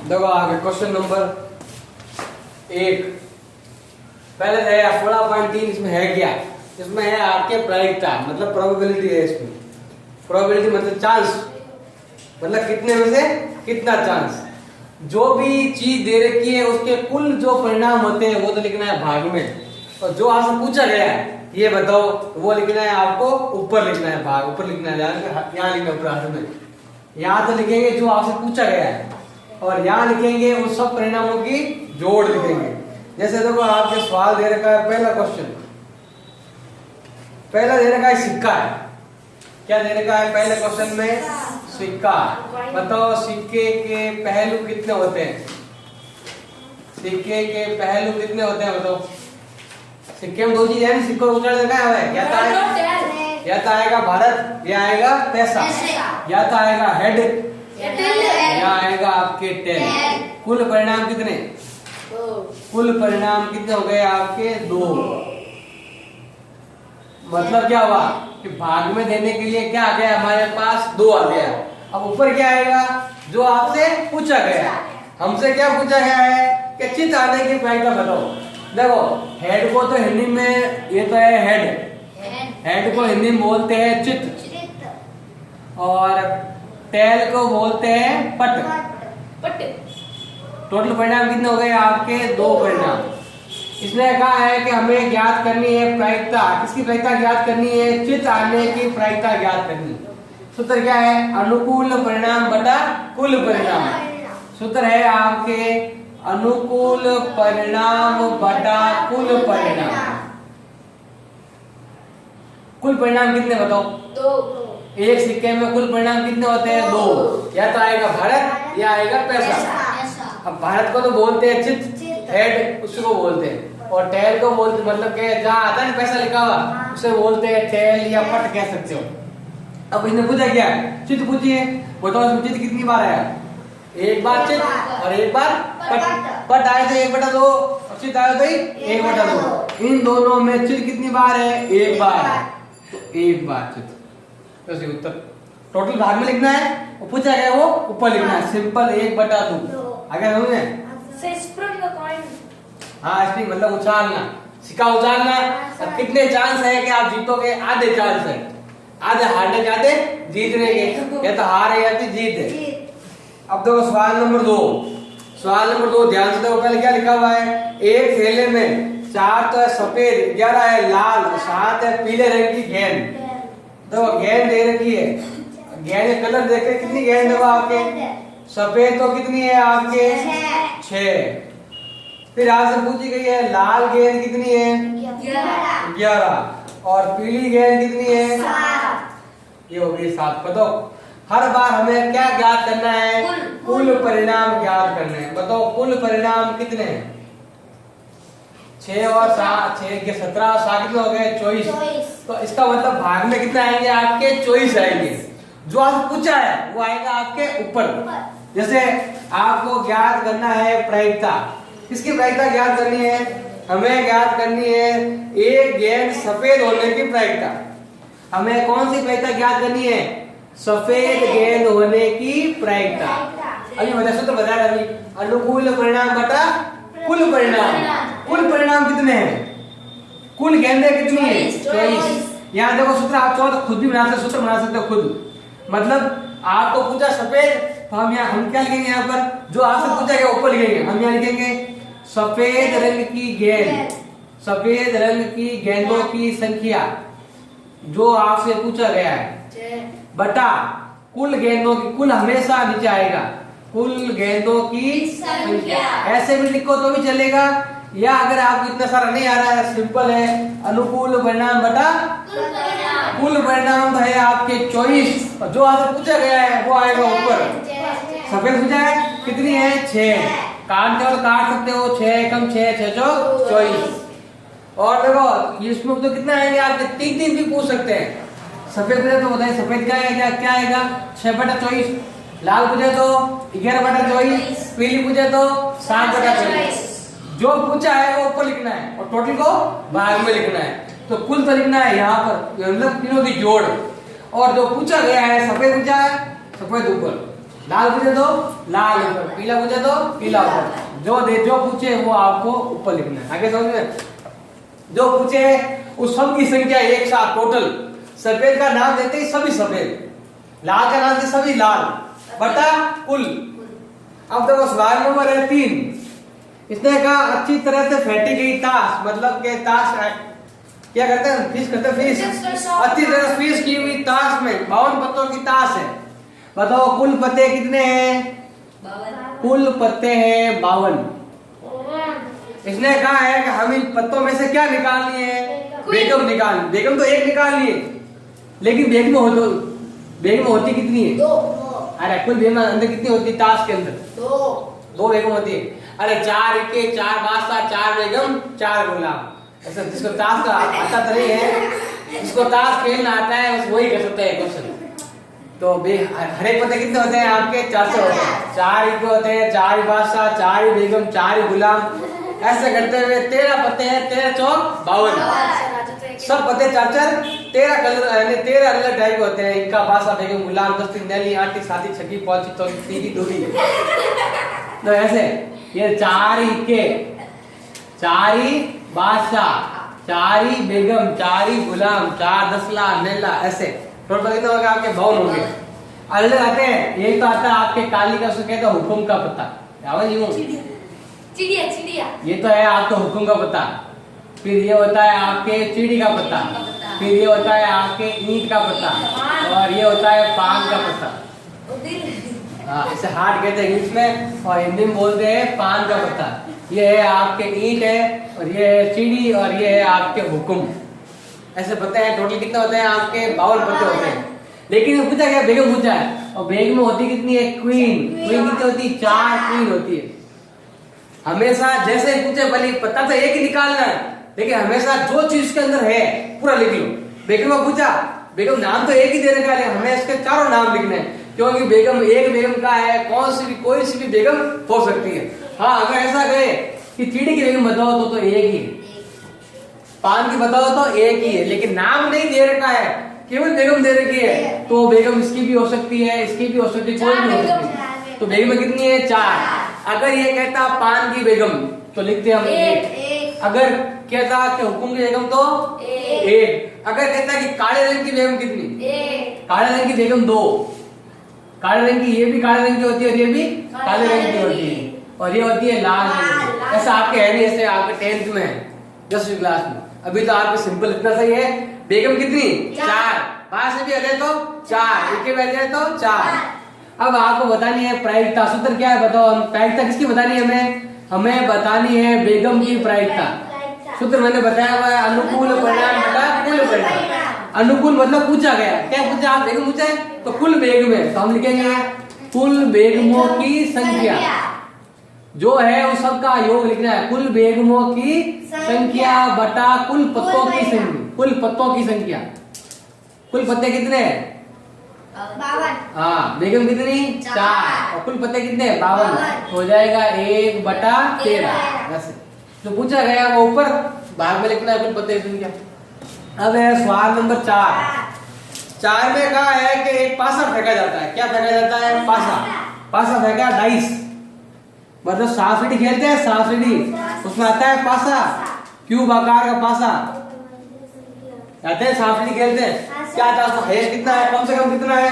देखो आगे question number 1। पहले है 16.3, इसमें है क्या? इसमें है आपके प्रायिकता, मतलब प्रोबेबिलिटी है इसमें। प्रोबेबिलिटी मतलब चांस, मतलब कितने में से कितना चांस। जो भी चीज दे रखी है उसके कुल जो परिणाम होते हैं वो तो लिखना है भाग में, और जो आपसे पूछा गया है ये बताओ वो लिखना है आपको ऊपर लिखना है, भाग ऊपर लिखना है, यहाँ लिखना है ऊपर हाथ में। यहाँ तो लिखेंगे जो आपसे पूछा गया है, और यहाँ लिखेंगे उस सब परिणामों की जोड़ लिखेंगे। जैसे देखो आपके सवाल दे रखा है, पहला क्वेश्चन, पहला दे रखा है सिक्का है। क्या दे रखा है पहले क्वेश्चन में? सिक्का। बताओ सिक्के के पहलू कितने होते हैं? सिक्के के पहलू कितने होते हैं बताओ? सिक्के में दो चीज है, सिक्को उछाल रखा है, या तो आएगा भारत या आएगा पैसा, या तो आएगा हेड या आएगा आपके टेल। कुल परिणाम कितने? कुल परिणाम कितने हो गए आपके? 2। मतलब क्या हुआ कि भाग में देने के लिए क्या आ गया हमारे पास? 2 आ गया। अब ऊपर क्या आएगा? जो आपसे पूछा गया। हमसे क्या पूछा गया है कि चित आने की प्रायिकता बताओ। देखो हेड को तो हिंदी में, ये तो है हेड, हेड को हिंदी में बोलते हैं चित, और टेल को बोलते हैं पट। टोटल परिणाम कितने हो गए आपके? 2 परिणाम। इसने कहा है कि हमें ज्ञात करनी है प्रायिकता। किसकी प्रायिकता ज्ञात करनी है? चित आने की प्रायिकता ज्ञात करनी है। सूत्र क्या है? अनुकूल परिणाम बटा कुल परिणाम। सूत्र है आपके अनुकूल परिणाम बटा कुल परिणाम। कुल परिणाम कितने बताओ? 2। एक सिक्के में कुल परिणाम कितने होते हैं? 2। या तो आएगा भारत या आएगा पैसा। अब भारत को तो बोलते हैं चित, हेड उसको बोलते हैं, और टेल को बोलते मतलब के जहाँ आता है ना पैसा लिखा हुआ उसे बोलते हैं टेल या पट कह सकते हो। अब इसने पूछा क्या? चित पूछिए, बताओ इसमें चित कितनी बार आया? एक बार चित और एक बार पट। पट आए थे 1/2 और चित आया था 1/2। इन दोनों में चित कितनी बार है? 1 बार। तो 1 बार चित। तो उत्तर टोटल भाग में लिखना है, वो पूछा गया वो ऊपर लिखना है। सिंपल 1/2। आगे समझे? हाँ स्प्रिंग मतलब उछालना, सिक्का उछालना। अब कितने चांस है कि आप जीतोगे? आधे चांस है, आधे हारने के आधे जीतने के, या तो हार है या तो जीत है। अब देखो सवाल नंबर 2। सवाल नंबर 2 ध्यान से देखो, पहले क्या लिखा हुआ है? एक थैले में 4 तो है सफेद, 11 है लाल, 7 है पीले रंग की गेंद। देखो गेंद दे रखी है, गेंद का कलर देखे कितनी गेंद है आपके? सफेद तो कितनी है आपके? 6। फिर आपसे पूछी गई है लाल गेंद कितनी है? 11। और पीली गेंद कितनी है? 7। ये हो गई 7। बताओ हर बार हमें क्या ज्ञात करना है? कुल परिणाम ज्ञात करने हैं। बताओ कुल परिणाम कितने हैं? 6 और 7, 6 के 17 और 7 कितने हो गए? 24। तो इसका मतलब भाग में कितने आएंगे आपके? 24 आएंगे। जो आपसे पूछा है वो आएगा आपके ऊपर। जैसे आपको ज्ञात करना है प्रायिकता। किसकी प्रायिकता ज्ञात करनी है? हमें ज्ञात करनी है एक गेंद सफेद होने की प्रायिकता। हमें कौन सी प्रायिकता ज्ञात करनी है? सफेद गेंद होने की प्रायिकता। अभी बता सूत्र बताया अभी, अनुकूल परिणाम बटा कुल परिणाम। कुल परिणाम कितने हैं? कुल गेंदें कितनी है? 24। यहाँ देखो सूत्र आप चाहो तो खुद भी बना सकते, सूत्र बना सकते हो खुद। मतलब आपको पूछा सफेद, तो हम क्या लिखेंगे? यहाँ पर जो आपसे पूछा गया ऊपर लिखेंगे। हम यहाँ लिखेंगे सफेद रंग की गेंद, सफेद रंग की गेंदों की संख्या जो आपसे पूछा गया है, बटा कुल गेंदों की, कुल हमेशा नीचे आएगा, कुल गेंदों की संख्या। ऐसे भी लिखो तो भी चलेगा, या अगर आपको इतना सारा नहीं आ रहा है, सिंपल है अनुकूल परिणाम बटा कुल परिणाम है आपके 24, और जो आपसे पूछा गया है वो आएगा ऊपर। सफेद पूछा है कितनी है? 6। काटते हो तो काट सकते हो, 6 कम 6, 6 24। और देखो इसमें तो कितना आएंगे आपके? 3 भी पूछ सकते हैं। सफेद पूछे तो बताइए सफेद क्या आएगा? क्या आएगा? 6/24। लाल पूछे तो 11/24। पीली पूछे तो 7/24। जो पूछा है वो ऊपर लिखना है और टोटल को भाग में लिखना है। तो कुल तो लिखना है यहाँ पर, मतलब तीनों की जोड़। और जो पूछा गया है सफेद पूछा है, सफेद ऊपर, लाल पूछे तो लाल ऊपर, पीला पूछे तो पीला ऊपर। जो पूछे वो आपको ऊपर लिखना है। आगे समझ में? जो पूछे उस सब की संख्या एक साथ टोटल। सफेद का नाम देते ही सभी सफेद, लाल का नाम देते सभी लाल, बटा कुल। अब देखो सवाल नंबर है 3। इसने कहा अच्छी तरह से फेंटी गई ताश, मतलब के ताश क्या करते हैं? फीस करते हैं, फीस। अच्छी तरह फीस की हुई ताश में 52 पत्तों की ताश है। बताओ कुल पत्ते कितने हैं? 52। कुल पत्ते हैं 52। इसने कहा है कि हम इन पत्तों में से क्या निकालनी है? बेगम निकालनी। बेगम तो एक निकालनी है, लेकिन बेगम होती कितनी है? 2। अरे कुल बेगम अंदर कितनी होती है? ताश के अंदर 2 बेगम होती है। अरे 4 इक्के 4 बादशाह, 4 बेगम 4 गुलाम। ऐसा जिसको ताश का आता तो नहीं है, जिसको ताश खेलना आता है बस वही कर सकते हैं क्वेश्चन। तो हर एक पत्ते कितने होते हैं आपके? 400 होते हैं। 4 इक्के होते हैं, 4 बादशाह, 4 बेगम, 4 गुलाम। ऐसे करते हुए 13 पत्ते हैं। 13 चौक 52। सब पत्ते 4-4, 13 कलर यानी 13 अलग टाइप होते हैं। इनका बादशाह, बेगम, गुलाम, दस्ती, नैली, आटी, साथी, छकी, पौची, चौकी, तीखी, दूरी। तो ऐसे ये 4 इक्के, 4 बादशाह, 4 बेगम, 4 गुलाम, 4 दसला, नैला, ऐसे टोटल कितने होगा आपके? 52 होंगे। अलग आते हैं। एक तो आता है आपके काली का, उसको कहते हैं हुकुम का पत्ता। चिड़िया। ये तो है आपका हुकुम का पत्ता। फिर ये होता है आपके चीड़ी का पत्ता। फिर ये होता है आपके ईंट का पत्ता, और ये होता है पान का पत्ता। हाँ, इसे हार्ट कहते हैं इंग्लिश में, और हिंदी में बोलते हैं पान का पत्ता। ये है आपके ईंट है, और ये है चीड़ी, और ये है आपके हुकुम। ऐसे पत्ते हैं। टोटल कितने होते हैं आपके? 52 पत्ते होते हैं। लेकिन पूछा गया बेगम पूछा है, और बेगम होती कितनी है? क्वीन। क्वीन कितनी होती है? 4 क्वीन होती है। हमेशा जैसे पूछे भले पत्ता तो एक ही निकालना है, लेकिन हमेशा जो चीज के अंदर है पूरा लिख लो। बेगम को पूछा, बेगम नाम तो एक ही देने का है, हमें इसके चारों नाम लिखने हैं, क्योंकि बेगम एक बेगम का है, कोई सी भी बेगम हो सकती है। हाँ, अगर ऐसा कहे कि चीड़ी की बेगम बताओ तो एक ही है, पान की बताओ तो एक ही है, लेकिन नाम नहीं दे रखा है, केवल बेगम दे रखी है, तो बेगम इसकी भी हो सकती है, इसकी भी हो सकती है, कोई भी हो सकती है। तो बेगम कितनी है? 4। अगर ये कहता पान की बेगम तो लिखते हम 1। अगर कहता कि हुकुम की बेगम तो 1। अगर कहता कि काले रंग की बेगम कितनी? 1। काले रंग की बेगम 2। काले रंग की, ये भी काले रंग की होती है और ये भी काले रंग की होती है, और ये होती है लाल रंग की। ऐसा आपके है नहीं, ऐसे आपके 10th में है, 10वीं क्लास में। अभी तो आपके सिंपल इतना सही है। बेगम कितनी? 4। पास से भी आ जाए तो 4, एक भी आ जाए तो 4। अब आपको बतानी है प्रायिकता। सूत्र क्या है बताओ? प्रायिकता किसकी बतानी है हमें बतानी है बेगम की प्रायिकता। सूत्र मैंने बताया हुआ है, अनुकूल परिणाम बटा कुल परिणाम। अनुकूल मतलब पूछा गया, क्या पूछा? आप बेगम पूछा है तो कुल बेगम है, तो हम लिखेंगे कुल बेगमों की संख्या जो है उस सब का योग लिखना है। कुल बेगमों की संख्या बटा कुल पत्तों की संख्या। कुल पत्तों की संख्या, कुल पत्ते कितने हैं? 52। हाँ, बेगम कितनी? 4, और कुल पत्ते कितने? 52। हो जाएगा 1/13। ऐसे जो पूछा गया वो ऊपर भाग में लिखना है कुल पत्ते की संख्या। अब है सवाल नंबर 4 में कहा है कि एक पासा फेंका जाता है। क्या फेंका जाता है? पासा फेंका, डाइस, मतलब सांप-सीढ़ी खेलते हैं, सांप-सीढ़ी, उसमें आता है पासा, क्यूब आकार का पासा आते हैं, सांप-सीढ़ी खेलते हैं। क्या आता है उसका हेड कितना है? कम से कम कितना है?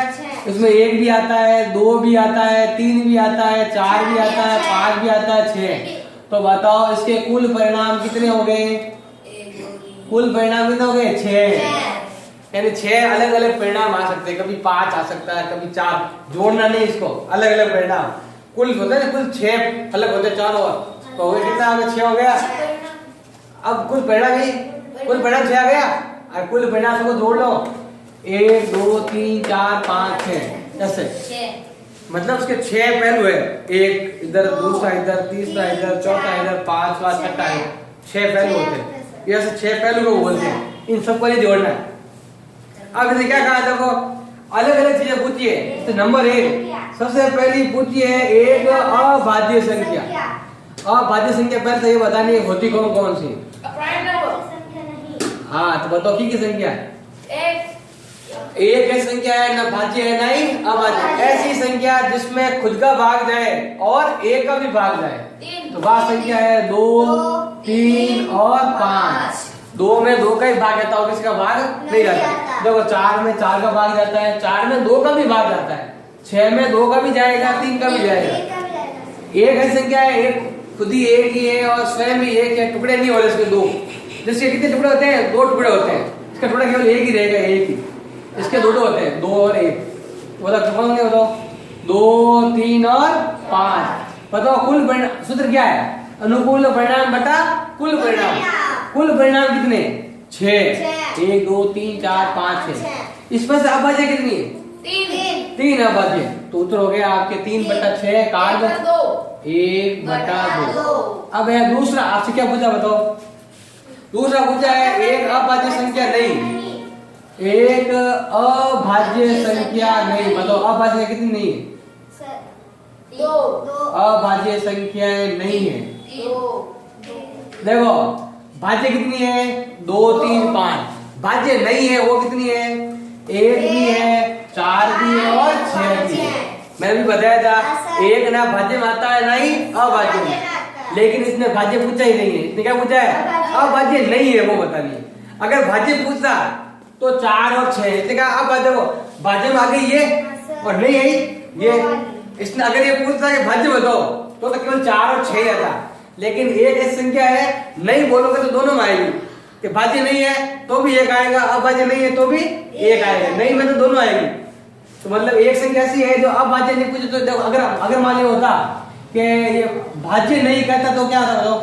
उसमें 1 भी आता है, 2 भी आता है, 3 भी आता है, 4 भी आता है, 5 भी आता है, 6। तो बताओ इसके कुल परिणाम कितने हो गए? कुल परिणाम कितने हो गए? 6। यानी 6 अलग अलग परिणाम आ सकते हैं, कभी 5 आ सकता है, कभी 4, जोड़ना नहीं इसको, अलग अलग परिणाम। कुल होता है कुल 6 अलग होते हैं, 4 और तो कितना आ गया? 6 हो गया। अब कुल परिणाम 6 आ गया, और कुल परिणाम को जोड़ लो, 1 2 3 4 5 6, ऐसे मतलब उसके 6 पहलू है, एक इधर, दूसरा इधर, तीसरा इधर, चौथा इधर, पांचवा, छठा इधर, 6 पहलू होते हैं। ये 6 पहलू को बोलते हैं, इन सबको नहीं जोड़ना है। अब इसे क्या कहा? देखो अलग अलग चीजें पूछी है। तो नंबर 1 सबसे पहली पूछी है एक अभाज्य संख्या। अभाज्य संख्या पहले तो ये बतानी है होती कौन कौन सी? हाँ, तो बताओ की संख्या? एक ऐसी संख्या है ना भाज्य है ना ही अभाज्य। ऐसी संख्या जिसमें खुद का भाग जाए और एक का भी भाग जाए। तो वह संख्या है 2, 3 और 5। 2 में 2 का ही भाग जाता है, किसका भाग नहीं जाता। देखो 4 में 4 का भाग जाता है, 4 में 2 का भी भाग जाता है, 6 में 2 का भी जाएगा, 3 का भी जाएगा। एक ऐसी संख्या है, एक खुद ही एक ही है और स्वयं भी एक है, टुकड़े नहीं हो रहे इसके 2। जिसके कितने टुकड़े होते हैं? 2 टुकड़े होते हैं। इसका टुकड़ा केवल एक ही रहेगा, एक ही। इसके 2 होते हैं, 2 और 1। बताओ कौन होंगे? बताओ 2, 3 और 5। बताओ कुल परिणाम सूत्र क्या है? अनुकूल परिणाम बटा कुल परिणाम। कुल परिणाम कितने? 6। 1, 2, 3, 4, 5, 6। इसमें से अभाज्य कितनी है? 3 अभाज्य। तो उत्तर हो गया आपके 3/6 काट दो 1/2। अब है दूसरा, आपसे क्या पूछा बताओ? दूसरा पूछा है एक अभाज्य संख्या नहीं, एक अभाज्य संख्या नहीं। बताओ अभाज्य कितनी नहीं है? 2। अभाज्य संख्याएं नहीं है। देखो भाज्य कितनी है? 2, 3, 5। भाज्य नहीं है वो कितनी है? 1 भी है, 4 भी है और 6 भी है। मैंने भी बताया था एक ना भाज्य में आता है ना ही अभाज्य में, लेकिन इसने भाज्य पूछा ही नहीं है। इसने क्या पूछा है? अभाज्य नहीं है वो बतानी है। अगर भाज्य पूछता तो 4 और 6, इसने कहा अब देखो भाज्य में आ गई ये और नहीं आई ये। इसने अगर ये पूछता कि भाज्य बताओ तो केवल 4 और 6 आता, लेकिन एक ऐसी संख्या है नहीं बोलोगे तो दोनों में आएगी। कि भाज्य नहीं है तो भी एक आएगा, अभाज्य नहीं है तो भी एक आएगा, नहीं में तो दोनों आएगी। तो मतलब एक संख्या ऐसी है जो अभाज्य नहीं पूछे तो अगर मान लिया होता कि ये भाज्य नहीं कहता तो क्या आता? बताओ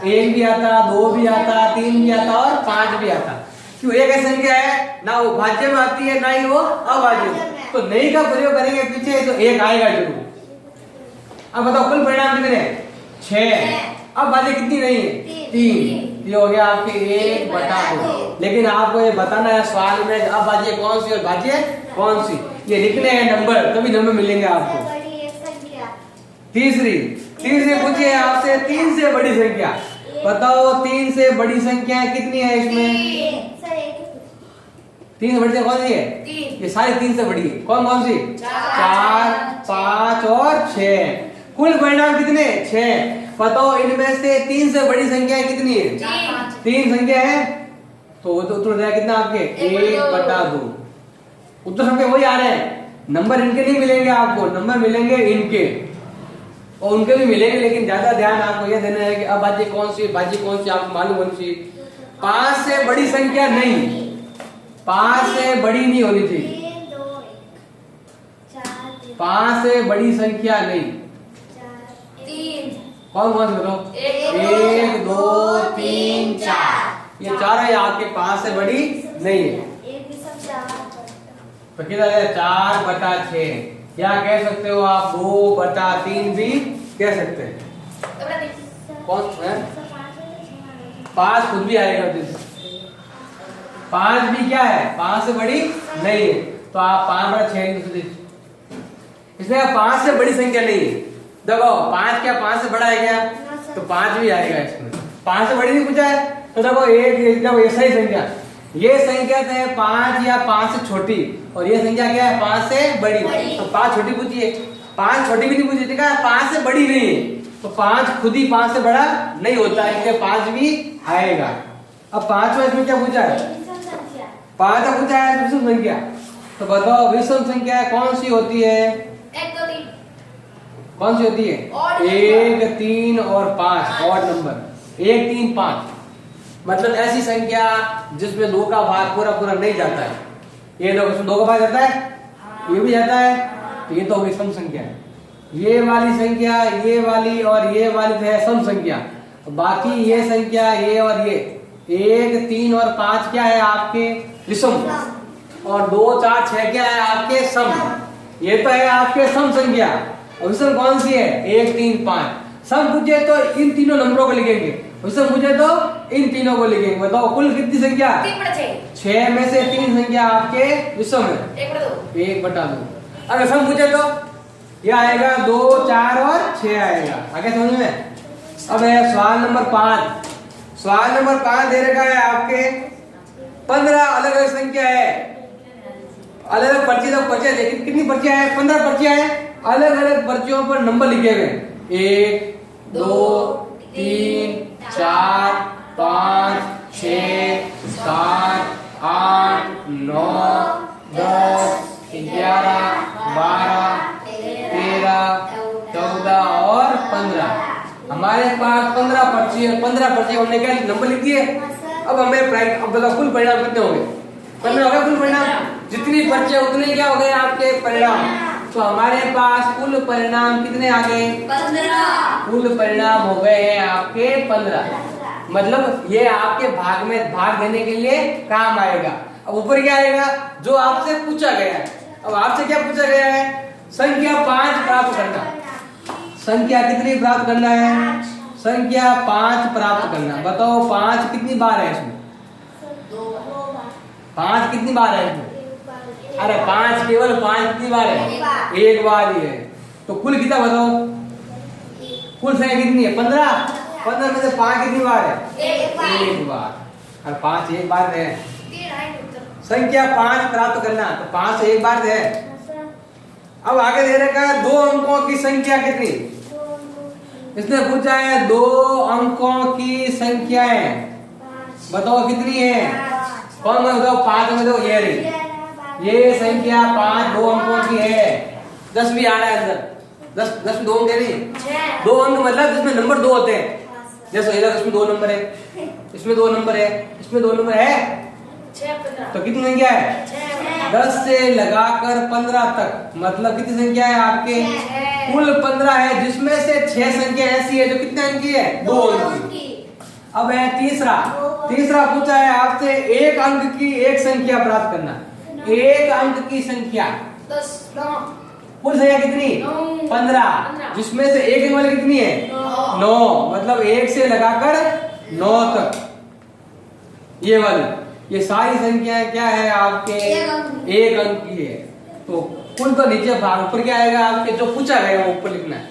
1 भी आता, 2 भी आता, 3 भी आता और 5 भी आता। क्यों? एक ऐसी संख्या है ना वो भाज्य में आती है ना ही वो अभाज्य में, तो नहीं का प्रयोग करेंगे पीछे तो एक आएगा जरूर। अब बताओ कुल परिणाम कितने? 6। अब भाज्य कितनी नहीं है? 3। ये हो गया आपके 1/2। लेकिन आपको ये बताना है सवाल में अभाज्य कौन सी और भाज्य कौन सी, ये लिखने हैं नंबर, तभी नंबर मिलेंगे आपको। तीसरी पूछिए आपसे 3 से बड़ी संख्या। बताओ 3 से बड़ी संख्या कितनी है इसमें? 3 से बड़ी संख्या कौन सी है? ये सारी 3 से बड़ी है। कौन सी? 4, 5 और 6। कुल परिणाम कितने? 6। बताओ इनमें से 3 से बड़ी संख्या कितनी है? 3 संख्या है, तो वो तो उत्तर दिया कितना आपके? 1/2। उत्तर सबके वही आ रहे हैं। नंबर इनके नहीं मिलेंगे आपको, नंबर मिलेंगे इनके और उनके भी मिलेंगे, लेकिन ज्यादा ध्यान आपको यह देना है कि अभाज्य कौन सी भाज्य कौन सी आपको मालूम होनी चाहिए। 5 से बड़ी संख्या नहीं, 5 से बड़ी नहीं होनी चाहिए। 5 से बड़ी संख्या नहीं। कौन से बताओ? 1, 2, 3, 4। ये 4 है आपके 5 से बड़ी नहीं है। तो कितना है? 4/6 या कह सकते हो आप 2/3 भी कह सकते हैं। कौन है? 5 खुद भी आएगा। 5 भी क्या है? 5 से बड़ी नहीं है, तो आप 5/6 इसमें 5 से बड़ी संख्या नहीं है। देखो 5 क्या 5 से बड़ा है क्या? तो 5 भी आएगा इसमें। 5 से बड़ी नहीं पूछा है तो देखो ये सही संख्या, ये संख्या है 5 या 5 से छोटी, और ये संख्या क्या है? 5 से बड़ी। तो 5 छोटी पूछिए, 5 छोटी भी नहीं पूछी, ठीक है? 5 से बड़ी नहीं है तो 5 खुद ही 5 से बड़ा नहीं होता है, इसलिए 5 भी आएगा। अब 5वां इसमें क्या पूछा है? 5 पूछा है विषम संख्या। तो बताओ विषम संख्या कौन सी होती है? 1, 2, 3। कौन सी होती है? 1, 3 और 5 ऑड नंबर। 1, 3, 5 मतलब ऐसी संख्या जिसमें 2 का भाग पूरा नहीं जाता है। ये लोग इसमें 2 का भाग जाता है, ये भी जाता है, तो ये तो विषम संख्या है। ये वाली संख्या, ये वाली और ये वाली तो है सम संख्या। बाकी ये संख्या, ये और ये 1, 3 और 5 क्या है आपके? विषम। और 2, 4, 6 क्या है आपके? सम। ये तो है आपके सम संख्या। और विषम कौन सी है? 1, 3, 5। सम पूछे तो इन तीनों नंबरों को लिखेंगे, विषम पूछे तो इन तीनों को लिखेंगे। बताओ कुल कितनी संख्या? 6 में से 3 संख्या आपके विषम है। 1/2। अगर सम पूछे तो ये आएगा 2, 4 और 6 आएगा। आगे समझ में? अब है सवाल नंबर 5। सवाल नंबर 5 दे रखा है आपके 15 अलग अलग संख्या है। अलग अलग पर्ची, तो पर्चियां देखिए कितनी पर्चियां हैं, 15 पर्चियां हैं। अलग अलग पर्चियों पर नंबर लिखे हुए हैं, 1 2 3 4 5 6 7 8 9 10 11 12 13 14 और 15। हमारे पास 15 पर्ची है। 15 पर्ची हमने क्या नंबर लिख दिए। अब हमें अब बताओ कुल परिणाम कितने होंगे, कितने हो गए कुल परिणाम, जितनी पर्चियां उतने क्या हो गए आपके परिणाम। तो हमारे पास कुल परिणाम कितने आ गए, 15। कुल परिणाम हो गए हैं आपके 15। मतलब ये आपके भाग में भाग देने के लिए काम आएगा। अब ऊपर क्या आएगा, जो आपसे पूछा गया है। अब आपसे क्या पूछा गया है, संख्या 5 प्राप्त करना। संख्या कितनी प्राप्त करना है, संख्या 5 प्राप्त करना। बताओ 5 कितनी बार है इसमें, 5 कितनी बार है इसमें, अरे 5 केवल 5 कितनी बार है, एक बार ही है। तो कुल कितना बताओ, कुल संख्या कितनी है 15। 15 में से 5 कितनी बार है, एक बार। और 5 एक बार है। संख्या 5 प्राप्त करना, तो 5 एक बार है। अब आगे दे रखा है 2 अंकों की संख्या कितनी। इसने पूछा है 2 अंकों की संख्याएं, बताओ कितनी है। कौन में बताओ, 5 में दो, ये रही ये संख्या 5 2 अंकों की है। 10 भी आ रहा है अंदर, 10 में 2 अंक है नहीं, 2 अंक मतलब जिसमें नंबर 2 होते हैं। जैसे इधर इसमें 2 नंबर है, इसमें 2 नंबर है, इसमें 2 नंबर है, तो कितनी संख्या है, 10 से लगाकर 15 तक, मतलब कितनी संख्या है आपके, कुल 15 है, जिसमें से 6 संख्या ऐसी है जो कितने अंक की है, 2 अंक की। अब है तीसरा पूछा है आपसे 1 अंक की एक संख्या प्राप्त करना। 1 अंक की संख्या, 10 9 कुल संख्या कितनी, 15, जिसमें से 1 अंक वाली कितनी है, 9, मतलब 1 से लगाकर 9 तक ये वाली, ये सारी संख्याएं क्या है आपके, 1 अंक की है। तो कुल तो नीचे भाग, ऊपर क्या आएगा आपके, जो पूछा गया वो ऊपर लिखना है।